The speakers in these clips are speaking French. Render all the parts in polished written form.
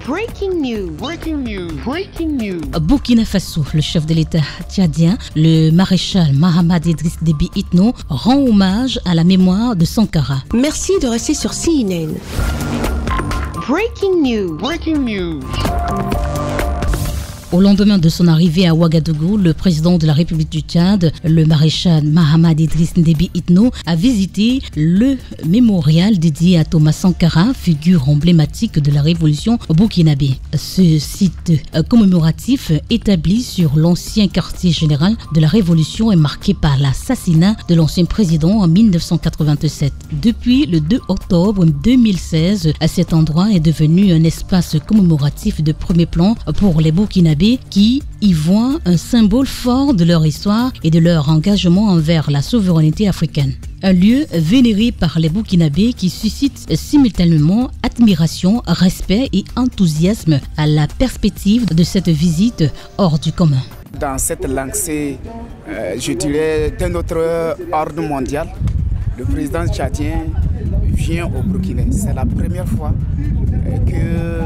Breaking news. Breaking news. Breaking news. Burkina Faso, le chef de l'État tchadien, le maréchal Mahamat Idriss Déby Itno, rend hommage à la mémoire de Sankara. Merci de rester sur CNN. Breaking news. Breaking news. Au lendemain de son arrivée à Ouagadougou, le président de la République du Tchad, le maréchal Mahamat Idriss Déby Itno, a visité le mémorial dédié à Thomas Sankara, figure emblématique de la révolution burkinabé. Ce site commémoratif, établi sur l'ancien quartier général de la révolution, est marqué par l'assassinat de l'ancien président en 1987. Depuis le 2 octobre 2016, cet endroit est devenu un espace commémoratif de premier plan pour les Burkinabés qui y voient un symbole fort de leur histoire et de leur engagement envers la souveraineté africaine. Un lieu vénéré par les Burkinabés qui suscite simultanément admiration, respect et enthousiasme à la perspective de cette visite hors du commun. Dans cette lancée, je dirais, d'un autre ordre mondial, le président tchadien vient au Burkina. C'est la première fois que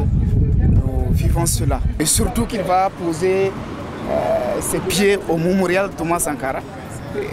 nous vivons cela. Et surtout qu'il va poser ses pieds au mémorial Thomas Sankara.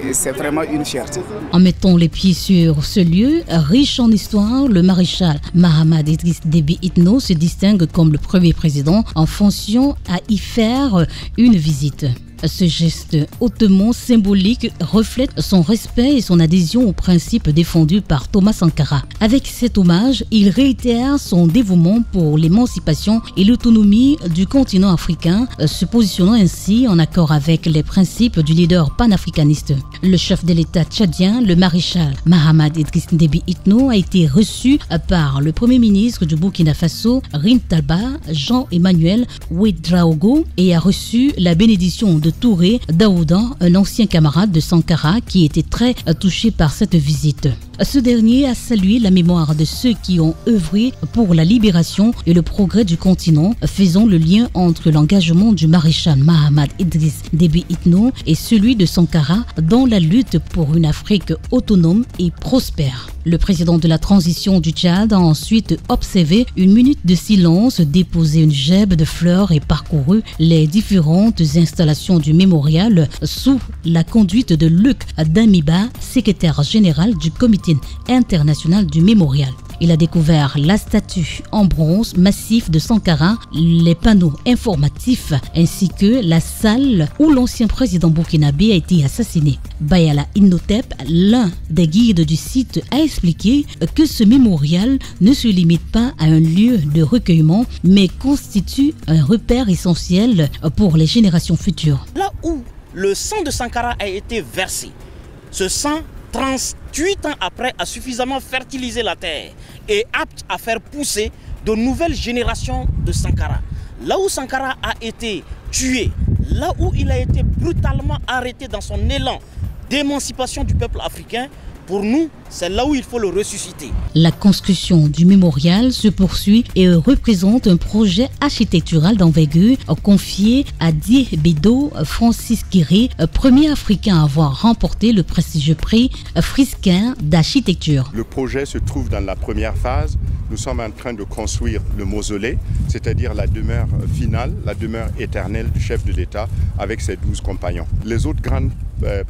Et c'est vraiment une fierté. En mettant les pieds sur ce lieu, riche en histoire, le maréchal Mahamat Idriss Déby Itno se distingue comme le premier président en fonction à y faire une visite. Ce geste hautement symbolique reflète son respect et son adhésion aux principes défendus par Thomas Sankara. Avec cet hommage, il réitère son dévouement pour l'émancipation et l'autonomie du continent africain, se positionnant ainsi en accord avec les principes du leader panafricaniste. Le chef de l'État tchadien, le maréchal Mahamat Idriss Déby Itno, a été reçu par le premier ministre du Burkina Faso, Rintalba Jean-Emmanuel Ouedraogo, et a reçu la bénédiction de Touré Daouda, un ancien camarade de Sankara qui était très touché par cette visite. Ce dernier a salué la mémoire de ceux qui ont œuvré pour la libération et le progrès du continent, faisant le lien entre l'engagement du maréchal Mahamat Idriss Déby Itno et celui de Sankara dans la lutte pour une Afrique autonome et prospère. Le président de la transition du Tchad a ensuite observé une minute de silence, déposé une gèbe de fleurs et parcouru les différentes installations du mémorial sous la conduite de Luc Damiba, secrétaire général du comité international du mémorial. Il a découvert la statue en bronze massif de Sankara, les panneaux informatifs ainsi que la salle où l'ancien président burkinabé a été assassiné. Bayala Innotep, l'un des guides du site, a expliqué que ce mémorial ne se limite pas à un lieu de recueillement, mais constitue un repère essentiel pour les générations futures. Là où le sang de Sankara a été versé, ce sang 38 ans après a suffisamment fertilisé la terre et apte à faire pousser de nouvelles générations de Sankara. Là où Sankara a été tué, là où il a été brutalement arrêté dans son élan d'émancipation du peuple africain, pour nous, c'est là où il faut le ressusciter. La construction du mémorial se poursuit et représente un projet architectural d'envergure confié à Diébedo Francis Guéré, premier Africain à avoir remporté le prestigieux prix Friskin d'architecture. Le projet se trouve dans la première phase. Nous sommes en train de construire le mausolée, c'est-à-dire la demeure finale, la demeure éternelle du chef de l'État avec ses 12 compagnons. Les autres grandes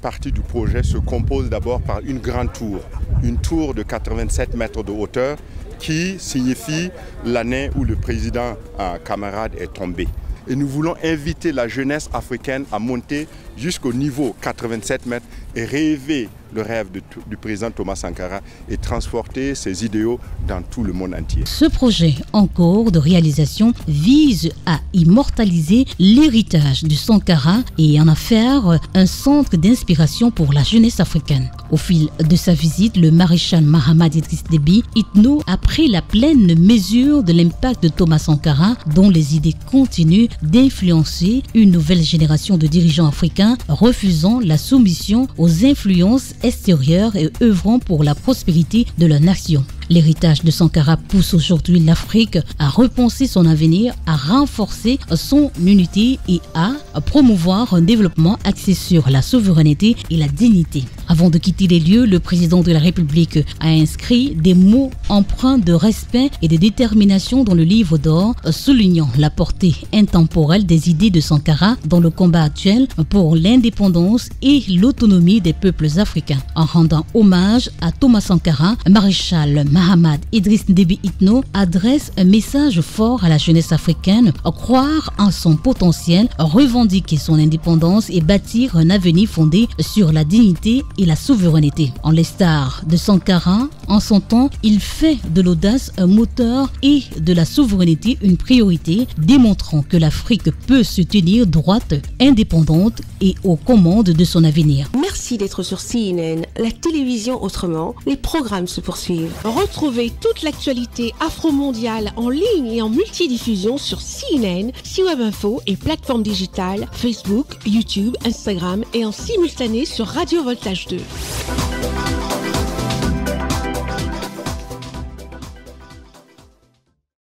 parties du projet se composent d'abord par une grande tour, une tour de 87 mètres de hauteur qui signifie l'année où le président camarade est tombé. Et nous voulons inviter la jeunesse africaine à monter jusqu'au niveau 87 mètres et rêver le rêve du président Thomas Sankara et transporter ses idéaux dans tout le monde entier. Ce projet en cours de réalisation vise à immortaliser l'héritage du Sankara et en faire un centre d'inspiration pour la jeunesse africaine. Au fil de sa visite, le maréchal Mahamat Idriss Déby Itno a pris la pleine mesure de l'impact de Thomas Sankara, dont les idées continuent d'influencer une nouvelle génération de dirigeants africains, refusant la soumission aux influences extérieures et œuvrant pour la prospérité de leur nation. L'héritage de Sankara pousse aujourd'hui l'Afrique à repenser son avenir, à renforcer son unité et à promouvoir un développement axé sur la souveraineté et la dignité. Avant de quitter les lieux, le président de la République a inscrit des mots empreints de respect et de détermination dans le livre d'or, soulignant la portée intemporelle des idées de Sankara dans le combat actuel pour l'indépendance et l'autonomie des peuples africains. En rendant hommage à Thomas Sankara, maréchal Mahamat Idriss Déby Itno adresse un message fort à la jeunesse africaine: croire en son potentiel, revendiquer son indépendance et bâtir un avenir fondé sur la dignité et la souveraineté. En l'instar de Sankara, en son temps, il fait de l'audace un moteur et de la souveraineté une priorité, démontrant que l'Afrique peut se tenir droite, indépendante et aux commandes de son avenir. Merci d'être sur CNN, la télévision autrement. Les programmes se poursuivent. Retrouvez toute l'actualité afro-mondiale en ligne et en multidiffusion sur CNN, C-Web Info et plateformes digitales, Facebook, YouTube, Instagram et en simultané sur Radio Voltage 2.